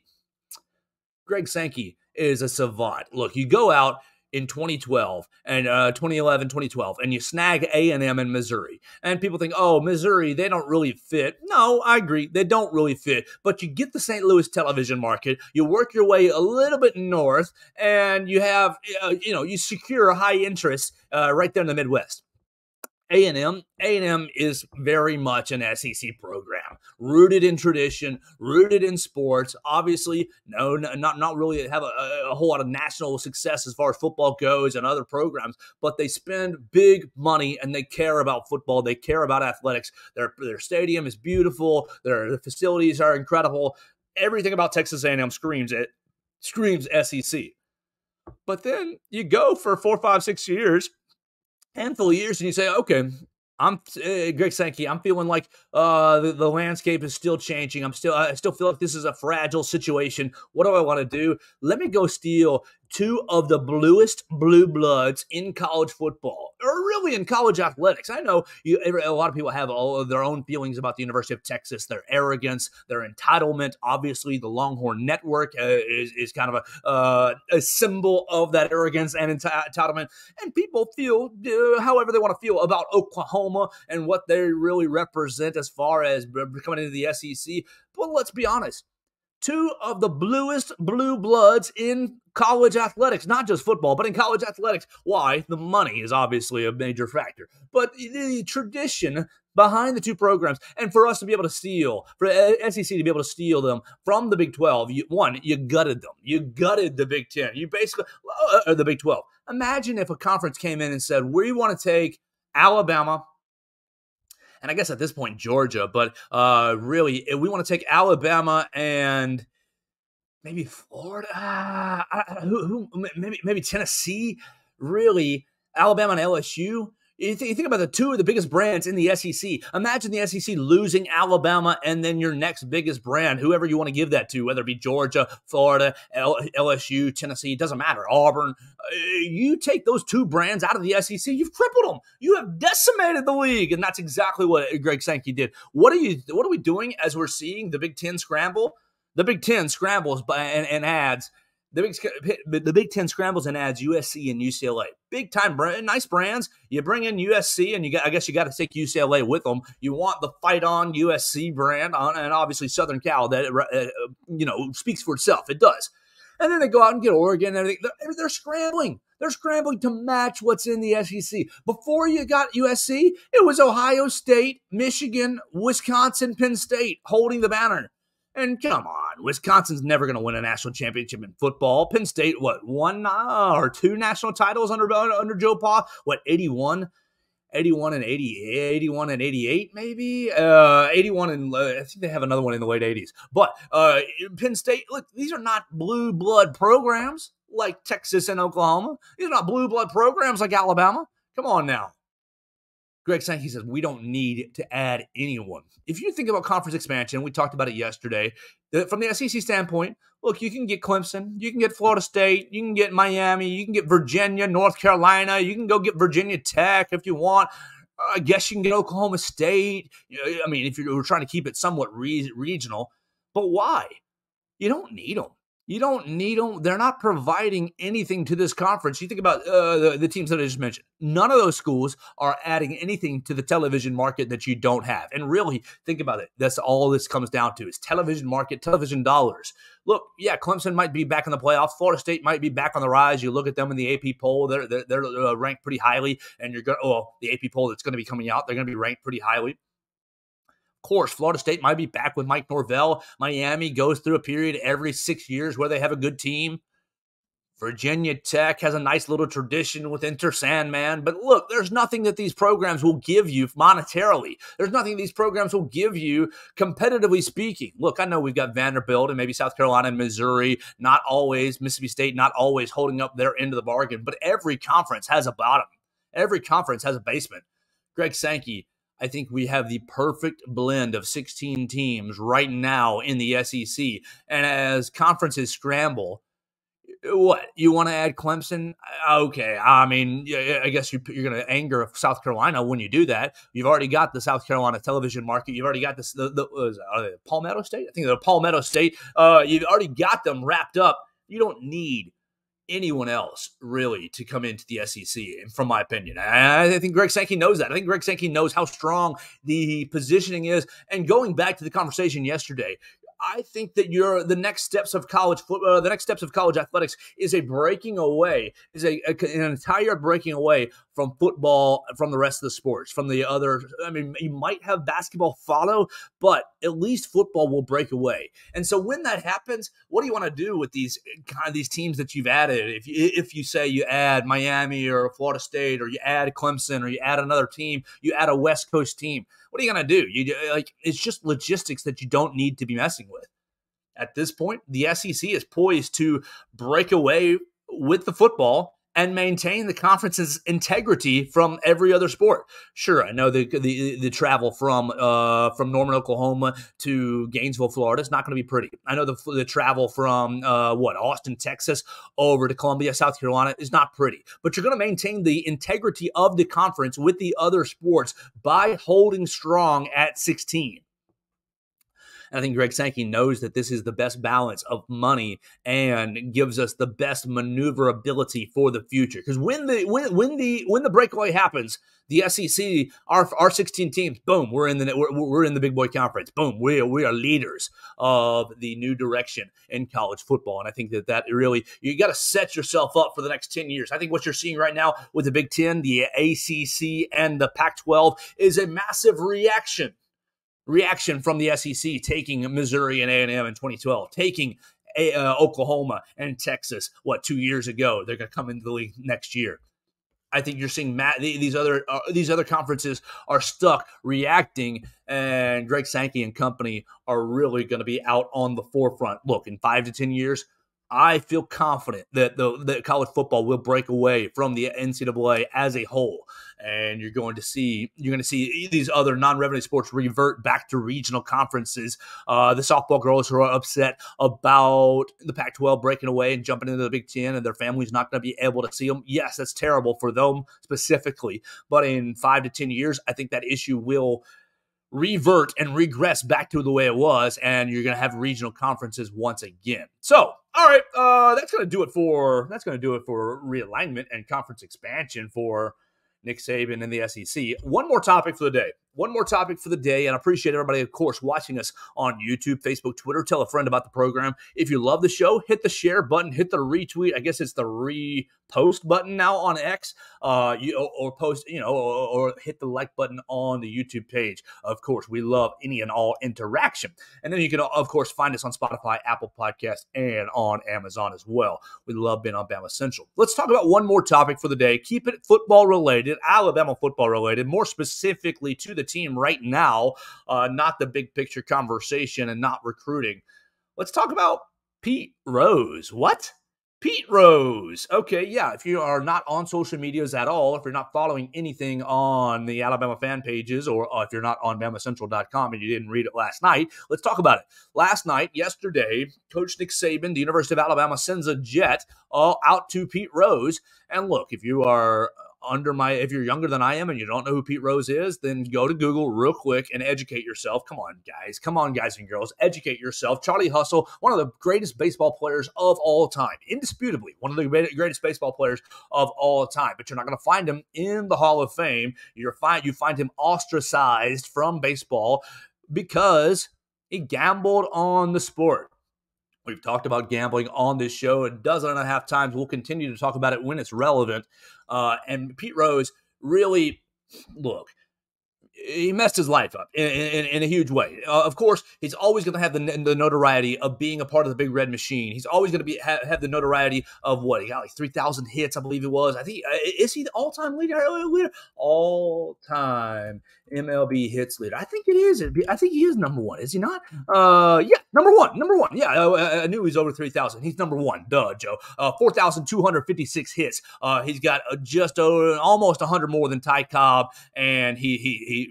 Greg Sankey is a savant. Look, you go out in 2012 and 2011, 2012, and you snag A&M in Missouri. And people think, oh, Missouri, they don't really fit. No, I agree. They don't really fit. But you get the St. Louis television market, you work your way a little bit north, and you have, you secure a high interest right there in the Midwest. A&M is very much an SEC program, rooted in tradition, rooted in sports. Obviously, not really have a whole lot of national success as far as football goes and other programs, but they spend big money and they care about football. They care about athletics. Their stadium is beautiful. Their facilities are incredible. Everything about Texas A&M screams SEC. But then you go for 4, 5, 6 years. Handful of years, and you say, okay, I'm Greg Sankey. I'm feeling like the landscape is still changing. I still feel like this is a fragile situation. What do I want to do? Let me go steal 2 of the bluest blue bloods in college football, or really in college athletics. I know a lot of people have all of their own feelings about the University of Texas, their arrogance, their entitlement. Obviously, the Longhorn Network is kind of a symbol of that arrogance and entitlement. And people feel however they want to feel about Oklahoma and what they really represent as far as coming into the SEC. But let's be honest. 2 of the bluest blue bloods in college athletics, not just football, but in college athletics. Why? The money is obviously a major factor, but the tradition behind the 2 programs, and for us to be able to steal, for SEC to be able to steal them from the Big 12, you gutted them. You gutted the Big 10. You basically, or the Big 12. Imagine if a conference came in and said, we want to take Alabama, and I guess at this point, Georgia, but really, we want to take Alabama and maybe Florida, maybe Tennessee, really, Alabama and LSU. You think about the 2 of the biggest brands in the SEC. Imagine the SEC losing Alabama and then your next biggest brand, whoever you want to give that to, whether it be Georgia, Florida, LSU, Tennessee, it doesn't matter, Auburn. You take those 2 brands out of the SEC, you've crippled them. You have decimated the league, and that's exactly what Greg Sankey did. What are we doing as we're seeing the Big Ten scramble? The Big Ten scrambles and adds The Big Ten scrambles and adds USC and UCLA. Big time, nice brands. You bring in USC, and I guess you got to take UCLA with them. You want the fight on USC brand, and obviously Southern Cal that speaks for itself. It does. And then they go out and get Oregon and everything. They're scrambling. They're scrambling to match what's in the SEC. Before you got USC, it was Ohio State, Michigan, Wisconsin, Penn State holding the banner. And come on, Wisconsin's never going to win a national championship in football. Penn State, one or two national titles under Joe Pa? 81 and 88 maybe? 81 and I think they have another one in the late 80s. But Penn State, look, these are not blue blood programs like Texas and Oklahoma. These are not blue blood programs like Alabama. Come on now. Greg Sankey says, we don't need to add anyone. If you think about conference expansion, we talked about it yesterday, from the SEC standpoint, look, you can get Clemson, you can get Florida State, you can get Miami, you can get Virginia, North Carolina, you can go get Virginia Tech if you want. I guess you can get Oklahoma State. I mean, if you're trying to keep it somewhat regional. But why? You don't need them. You don't need them. They're not providing anything to this conference. You think about the teams that I just mentioned. None of those schools are adding anything to the television market that you don't have. And really, think about it. That's all this comes down to is television market, television dollars. Look, yeah, Clemson might be back in the playoffs. Florida State might be back on the rise. You look at them in the AP poll. They're ranked pretty highly. And you're going, the AP poll that's going to be coming out, they're going to be ranked pretty highly. Of course, Florida State might be back with Mike Norvell. Miami goes through a period every 6 years where they have a good team. Virginia Tech has a nice little tradition with Enter Sandman. But look, there's nothing that these programs will give you monetarily. There's nothing these programs will give you competitively speaking. Look, I know we've got Vanderbilt and maybe South Carolina and Missouri, not always, Mississippi State, not always holding up their end of the bargain. But every conference has a bottom. Every conference has a basement. Greg Sankey, I think we have the perfect blend of 16 teams right now in the SEC. And as conferences scramble, what? You want to add Clemson? Okay. I mean, I guess you're going to anger South Carolina when you do that. You've already got the South Carolina television market. You've already got the Palmetto State? I think the Palmetto State. You've already got them wrapped up. You don't need anyone else really to come into the SEC, from my opinion. I think Greg Sankey knows that. I think Greg Sankey knows how strong the positioning is. And going back to the conversation yesterday, I think that the next steps of college football, the next steps of college athletics is an entire breaking away from football, from the rest of the sports, from the other. I mean, you might have basketball follow, but at least football will break away. And so when that happens, what do you want to do with these teams that you've added? If you say you add Miami or Florida State, or you add Clemson, or you add another team, you add a West Coast team. What are you going to do? It's just logistics that you don't need to be messing with. At this point, the SEC is poised to break away with the football and maintain the conference's integrity from every other sport. Sure, I know the travel from Norman, Oklahoma to Gainesville, Florida is not going to be pretty. I know the travel from Austin, Texas over to Columbia, South Carolina is not pretty. But you're going to maintain the integrity of the conference with the other sports by holding strong at 16. And I think Greg Sankey knows that this is the best balance of money and gives us the best maneuverability for the future. Because when the breakaway happens, the SEC, our 16 teams, boom, we're in the big boy conference. Boom, we are leaders of the new direction in college football. And I think that really, you got to set yourself up for the next 10 years. I think what you're seeing right now with the Big Ten, the ACC, and the Pac-12 is a massive reaction from the SEC, taking Missouri and A&M in 2012, taking Oklahoma and Texas, 2 years ago. They're going to come into the league next year. I think you're seeing these other conferences are stuck reacting, and Greg Sankey and company are really going to be out on the forefront. Look, in 5 to 10 years, I feel confident that the college football will break away from the NCAA as a whole, and you're going to see these other non-revenue sports revert back to regional conferences. The softball girls who are upset about the Pac-12 breaking away and jumping into the Big Ten, and their families not going to be able to see them. Yes, that's terrible for them specifically, but in 5 to 10 years, I think that issue will revert and regress back to the way it was, and you're going to have regional conferences once again. So All right, that's gonna do it for realignment and conference expansion for Nick Saban and the SEC. One more topic for the day. And I appreciate everybody, of course, watching us on YouTube, Facebook, Twitter. Tell a friend about the program. If you love the show, hit the share button, hit the retweet. I guess it's the repost button now on X. Or post, or hit the like button on the YouTube page. Of course, we love any and all interaction. And then you can, of course, find us on Spotify, Apple Podcasts, and on Amazon as well. We love being on BamaCentral. Let's talk about one more topic for the day. Keep it football related, Alabama football related, more specifically to the team right now, not the big picture conversation and not recruiting. Let's talk about Pete Rose. What? Pete Rose. Okay, yeah, if you are not on social medias at all, if you're not following anything on the Alabama fan pages, or if you're not on BamaCentral.com and you didn't read it last night, let's talk about it. Yesterday, Coach Nick Saban, the University of Alabama, sends a jet out to Pete Rose. And look, if you are if you're younger than I am and you don't know who Pete Rose is, then go to Google real quick and educate yourself. Come on, guys and girls, educate yourself. Charlie Hustle, one of the greatest baseball players of all time, indisputably one of the greatest baseball players of all time. But you're not going to find him in the Hall of Fame. You find him ostracized from baseball because he gambled on the sport. We've talked about gambling on this show a dozen and a half times. We'll continue to talk about it when it's relevant. And Pete Rose really, look, he messed his life up in a huge way. Of course, he's always going to have the notoriety of being a part of the Big Red Machine. He's always going to have the notoriety of what? He got like 3,000 hits, I believe it was. I think, is he the all-time leader? All-time MLB hits leader. I think it is. I think he is number one. Is he not? Yeah, number one. Yeah, I knew he was over 3,000. He's number one. Duh, Joe. 4,256 hits. He's got just almost 100 more than Ty Cobb, and he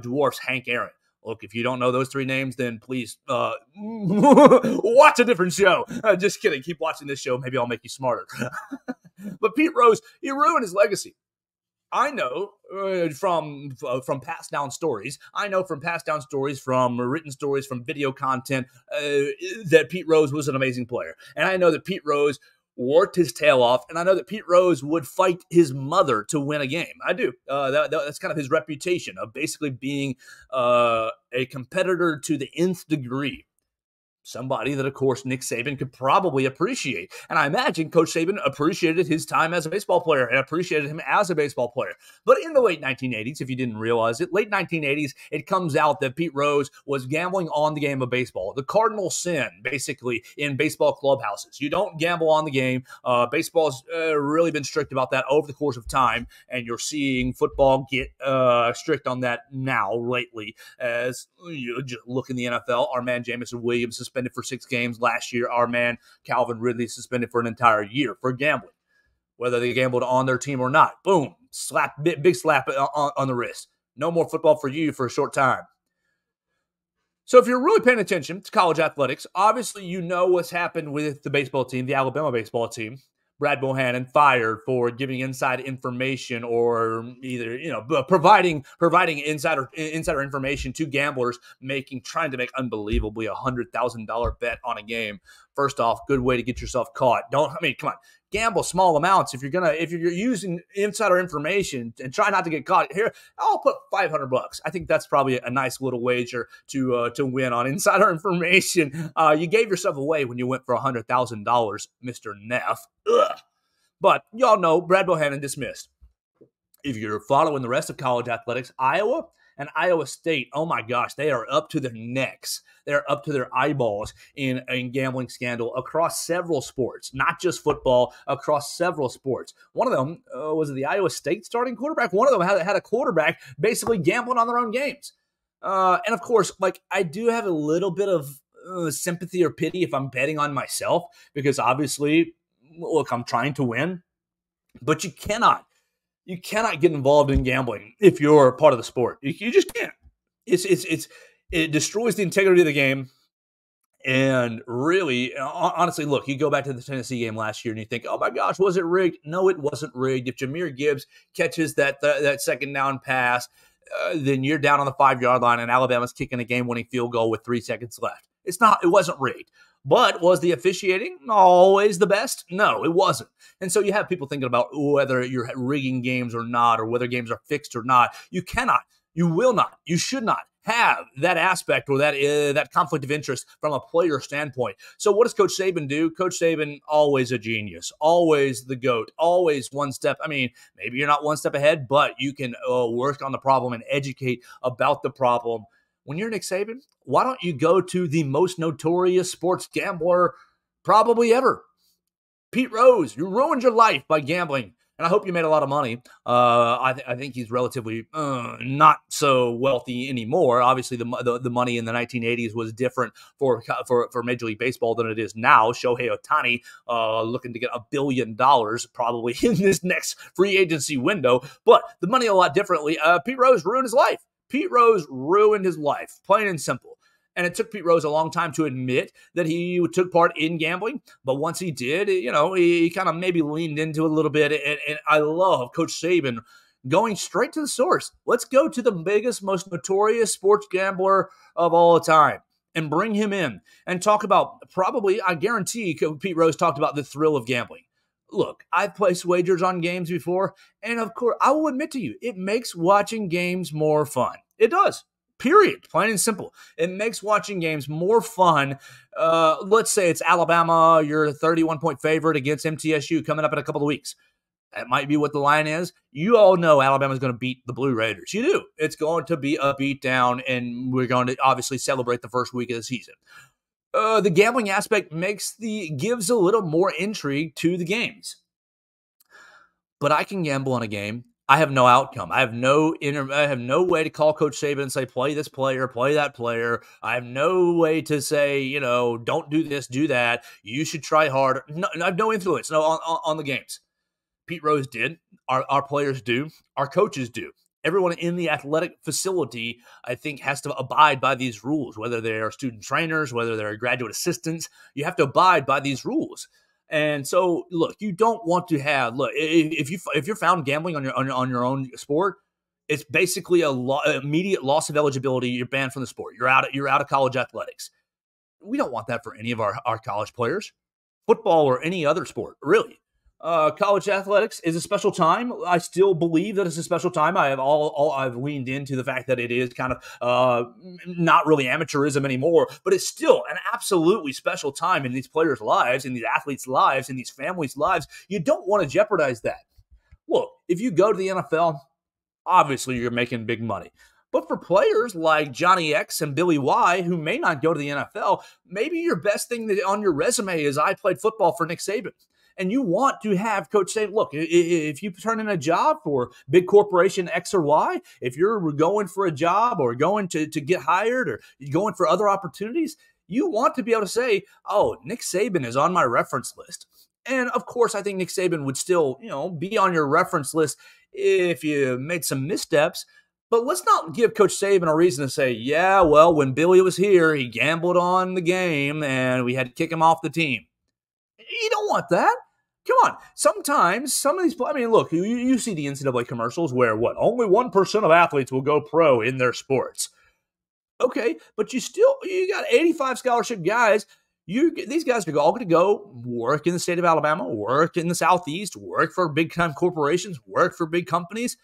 dwarfs Hank Aaron. Look, if you don't know those three names, then please watch a different show. Just kidding. Keep watching this show. Maybe I'll make you smarter. But Pete Rose, he ruined his legacy. I know from passed down stories. From written stories, from video content, that Pete Rose was an amazing player. And I know that Pete Rose worked his tail off, and I know that Pete Rose would fight his mother to win a game. I do. That's kind of his reputation of basically being a competitor to the nth degree. Somebody that, of course, Nick Saban could probably appreciate. And I imagine Coach Saban appreciated his time as a baseball player and appreciated him as a baseball player. But in the late 1980s, if you didn't realize it, late 1980s, it comes out that Pete Rose was gambling on the game of baseball. The cardinal sin, basically, in baseball clubhouses. You don't gamble on the game. Baseball's really been strict about that over the course of time, and you're seeing football get strict on that now, lately. As you just look in the NFL, our man Jamison Williams suspended for 6 games last year. Our man Calvin Ridley suspended for an entire year for gambling, whether they gambled on their team or not. Boom, big slap on the wrist. No more football for you for a short time. So if you're really paying attention to college athletics, obviously you know what's happened with the baseball team, the Alabama baseball team. Brad Bohannon fired for giving inside information, or either providing insider information to gamblers, trying to make unbelievably $100,000 bet on a game. First off, good way to get yourself caught. Come on, gamble small amounts. If you're using insider information, and try not to get caught. Here, I'll put $500. I think that's probably a nice little wager to win on insider information. You gave yourself away when you went for $100,000, Mr. Neff. Ugh. But y'all know Brad Bohannon dismissed. If you're following the rest of college athletics, Iowa and Iowa State, oh my gosh, they are up to their necks. They're up to their eyeballs in gambling scandal across several sports, not just football, across several sports. One of them, was it the Iowa State starting quarterback? One of them had a quarterback basically gambling on their own games. And of course, I do have a little bit of sympathy or pity if I'm betting on myself, because obviously, look, I'm trying to win, but you cannot get involved in gambling if you're part of the sport. You just can't. It destroys the integrity of the game. And really, honestly, look, you go back to the Tennessee game last year and you think, oh my gosh, was it rigged? No, it wasn't rigged. If Jahmyr Gibbs catches that second down pass, then you're down on the 5-yard line and Alabama's kicking a game-winning field goal with 3 seconds left. It wasn't rigged. But was the officiating always the best? No, it wasn't. And so you have people thinking about whether you're rigging games or not, or whether games are fixed or not. You cannot, you will not, you should not have that aspect or that conflict of interest from a player standpoint. So what does Coach Saban do? Coach Saban, always a genius, always the GOAT, always one step. I mean, maybe you're not one step ahead, but you can work on the problem and educate about the problem. When you're Nick Saban, why don't you go to the most notorious sports gambler probably ever? Pete Rose, you ruined your life by gambling, and I hope you made a lot of money. I think he's relatively not so wealthy anymore. Obviously, the money in the 1980s was different for Major League Baseball than it is now. Shohei Ohtani looking to get $1 billion probably in this next free agency window, but the money a lot differently. Pete Rose ruined his life. Pete Rose ruined his life, plain and simple. And it took Pete Rose a long time to admit that he took part in gambling. But once he did, he kind of maybe leaned into it a little bit. And I love Coach Saban going straight to the source. Let's go to the biggest, most notorious sports gambler of all time and bring him in and talk about probably, I guarantee Pete Rose talked about the thrill of gambling. Look, I've placed wagers on games before, and of course, I will admit to you, it makes watching games more fun. It does. Period. Plain and simple. It makes watching games more fun. Let's say it's Alabama, you're a 31-point favorite against MTSU coming up in a couple of weeks. That might be what the line is. You all know Alabama's going to beat the Blue Raiders. You do. It's going to be a beatdown, and we're going to obviously celebrate the first week of the season. The gambling aspect gives a little more intrigue to the games. But I can gamble on a game. I have no outcome. I have no way to call Coach Saban and say, play this player, play that player. I have no way to say, don't do this, do that. You should try harder. No, I have no influence on the games. Pete Rose did. Our players do. Our coaches do. Everyone in the athletic facility, I think, has to abide by these rules, whether they are student trainers, whether they're graduate assistants. You have to abide by these rules. And so, look, you don't want to have if you're found gambling on your own sport, it's basically immediate loss of eligibility. You're banned from the sport. You're out of college athletics. We don't want that for any of our college players, football or any other sport, really. College athletics is a special time. I still believe that it's a special time. I've leaned into the fact that it is kind of not really amateurism anymore, but it's still an absolutely special time in these players' lives, in these athletes' lives, in these families' lives. You don't want to jeopardize that. Look, if you go to the NFL, obviously you're making big money. But for players like Johnny X and Billy Y, who may not go to the NFL, maybe your best thing on your resume is I played football for Nick Saban. And you want to have Coach Saban, look, if you turn in a job for big corporation X or Y, if you're going for a job or going to get hired or going for other opportunities, you want to be able to say, oh, Nick Saban is on my reference list. And of course, I think Nick Saban would still, be on your reference list if you made some missteps. But let's not give Coach Saban a reason to say, yeah, well, when Billy was here, he gambled on the game and we had to kick him off the team. You don't want that. Come on. Sometimes some of these, look, you see the NCAA commercials where only 1% of athletes will go pro in their sports. Okay, but you got 85 scholarship guys. These guys are all going to go work in the state of Alabama, work in the Southeast, work for big time corporations, work for big companies.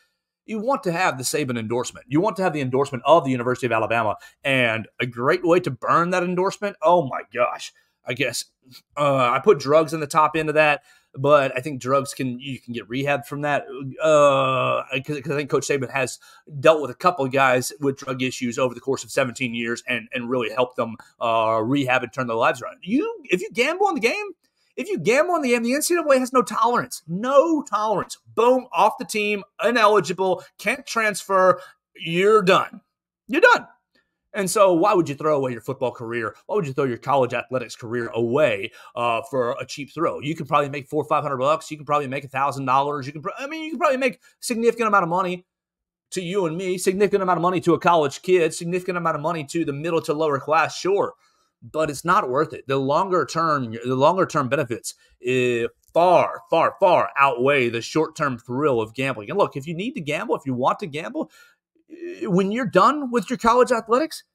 You want to have the Saban endorsement. You want to have the endorsement of the University of Alabama. And a great way to burn that endorsement, oh my gosh, I guess I put drugs in the top end of that, but I think you can get rehab from that because I think Coach Saban has dealt with a couple of guys with drug issues over the course of 17 years and really helped them rehab and turn their lives around. If you gamble on the game, the NCAA has no tolerance. No tolerance. Boom, off the team, ineligible, can't transfer. You're done. You're done. And so why would you throw away your football career? Why would you throw your college athletics career away for a cheap throw? You can probably make $400 or $500. You can probably make $1,000. You can probably make a significant amount of money to you and me, significant amount of money to a college kid, significant amount of money to the middle to lower class, sure. But it's not worth it. The longer term benefits far, far, far outweigh the short-term thrill of gambling. And look, if you need to gamble, if you want to gamble, when you're done with your college athletics,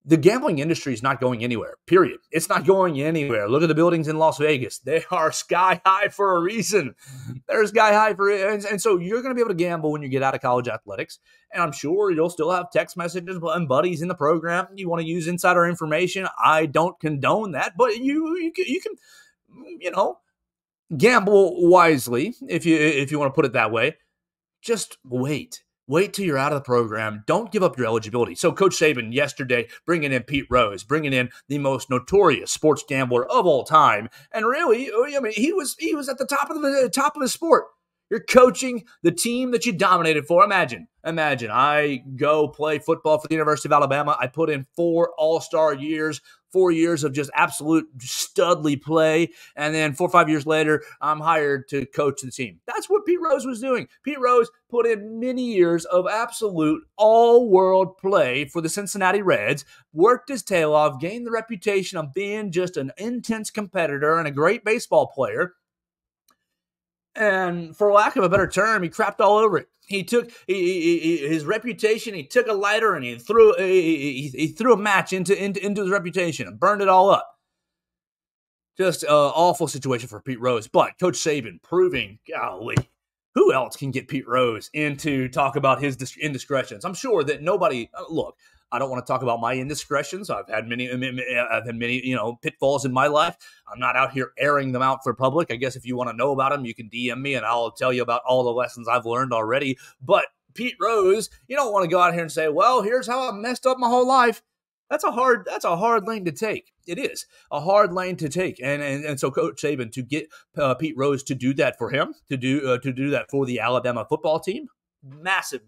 the gambling industry is not going anywhere, period. It's not going anywhere. Look at the buildings in Las Vegas. They are sky high for a reason. They're sky high and so you're going to be able to gamble when you get out of college athletics. And I'm sure you'll still have text messages and buddies in the program. You want to use insider information. I don't condone that, but you can, gamble wisely if you want to put it that way. Just wait. Wait till you're out of the program. Don't give up your eligibility. So Coach Saban yesterday bringing in Pete Rose, bringing in the most notorious sports gambler of all time. And really, I mean, he was at the top of his sport. You're coaching the team that you dominated for. Imagine, I go play football for the University of Alabama. I put in 4 all-star years, 4 years of just absolute studly play, and then 4 or 5 years later, I'm hired to coach the team. That's what Pete Rose was doing. Pete Rose put in many years of absolute all-world play for the Cincinnati Reds, worked his tail off, gained the reputation of being just an intense competitor and a great baseball player. And for lack of a better term, he crapped all over it. He took his reputation. He took a lighter and he threw a match into his reputation and burned it all up. Just an awful situation for Pete Rose. But Coach Saban proving, golly, who else can get Pete Rose into talk about his indiscretions? I'm sure that nobody. Look, I don't want to talk about my indiscretions. I've had many, pitfalls in my life. I'm not out here airing them out for public. I guess if you want to know about them, you can DM me and I'll tell you about all the lessons I've learned already. But Pete Rose, you don't want to go out here and say, well, here's how I messed up my whole life. That's a hard lane to take. It is a hard lane to take. And so Coach Saban, to get Pete Rose to do that for him, to do that for the Alabama football team, massive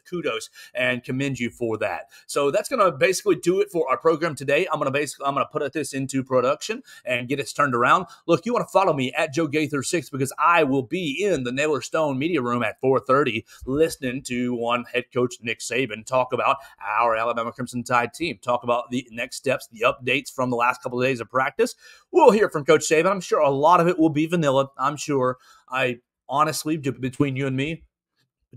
kudos and commend you for that. So that's going to basically do it for our program today. I'm going to put this into production and get it turned around. Look, you want to follow me at Joe Gaither 6 because I will be in the Naylor Stone media room at 4:30 listening to one head coach Nick Saban talk about our Alabama Crimson Tide team, talk about the next steps, the updates from the last couple of days of practice. We'll hear from Coach Saban. I'm sure a lot of it will be vanilla. I'm sure. I honestly, between you and me,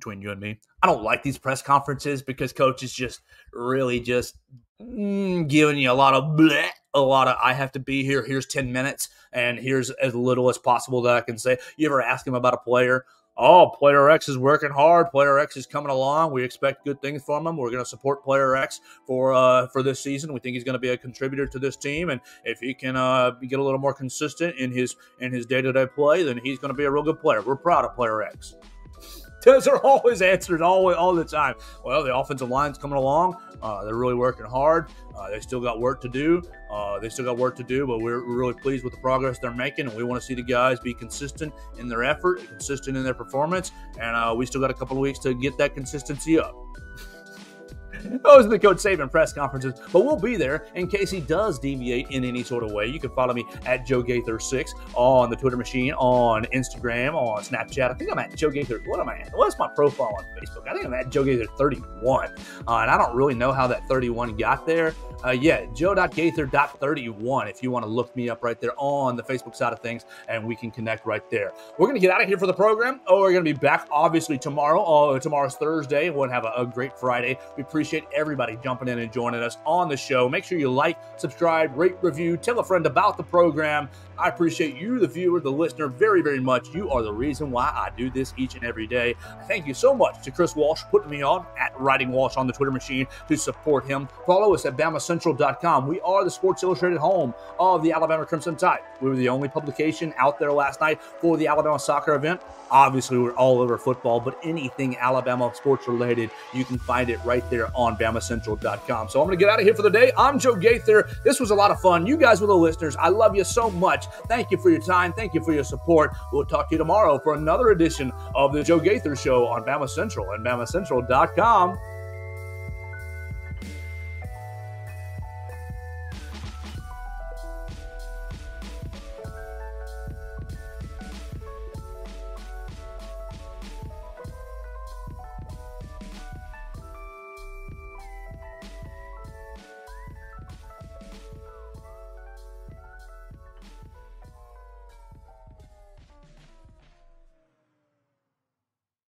I don't like these press conferences because Coach is just really just giving you a lot of I have to be here. Here's 10 minutes and here's as little as possible that I can say. You ever ask him about a player? Oh, player X is working hard. Player X is coming along. We expect good things from him. We're going to support player X for this season. We think he's going to be a contributor to this team. And if he can get a little more consistent in his day-to-day play, then he's going to be a real good player. We're proud of player X. Those are always answered all the time. Well, the offensive line's coming along. They're really working hard. They still got work to do. But we're really pleased with the progress they're making, and we want to see the guys be consistent in their effort, consistent in their performance, and we still got a couple of weeks to get that consistency up. Those are the Coach Saban press conferences, but we'll be there in case he does deviate in any sort of way. You can follow me at Joe Gaither 6 on the Twitter machine, on Instagram, on Snapchat. I think I'm at Joe Gaither. What am I at? What's my profile on Facebook? I think I'm at Joe Gaither 31, and I don't really know how that 31 got there. Joe.Gaither.31 if you want to look me up right there on the Facebook side of things, and we can connect right there. We're going to get out of here for the program. We're going to be back obviously tomorrow. Tomorrow's Thursday. We'll have a great Friday. We appreciate everybody jumping in and joining us on the show. Make sure you like, subscribe, rate, review, tell a friend about the program. I appreciate you, the viewer, the listener, very, very much. You are the reason why I do this each and every day. Thank you so much to Chris Walsh putting me on at Writing Walsh on the Twitter machine to support him. Follow us at BamaCentral.com. We are the Sports Illustrated home of the Alabama Crimson Tide. We were the only publication out there last night for the Alabama soccer event. Obviously, we're all over football, but anything Alabama sports related, you can find it right there on BamaCentral.com. So I'm going to get out of here for the day. I'm Joe Gaither. This was a lot of fun. You guys were the listeners. I love you so much. Thank you for your time. Thank you for your support. We'll talk to you tomorrow for another edition of the Joe Gaither Show on BamaCentral and BamaCentral.com.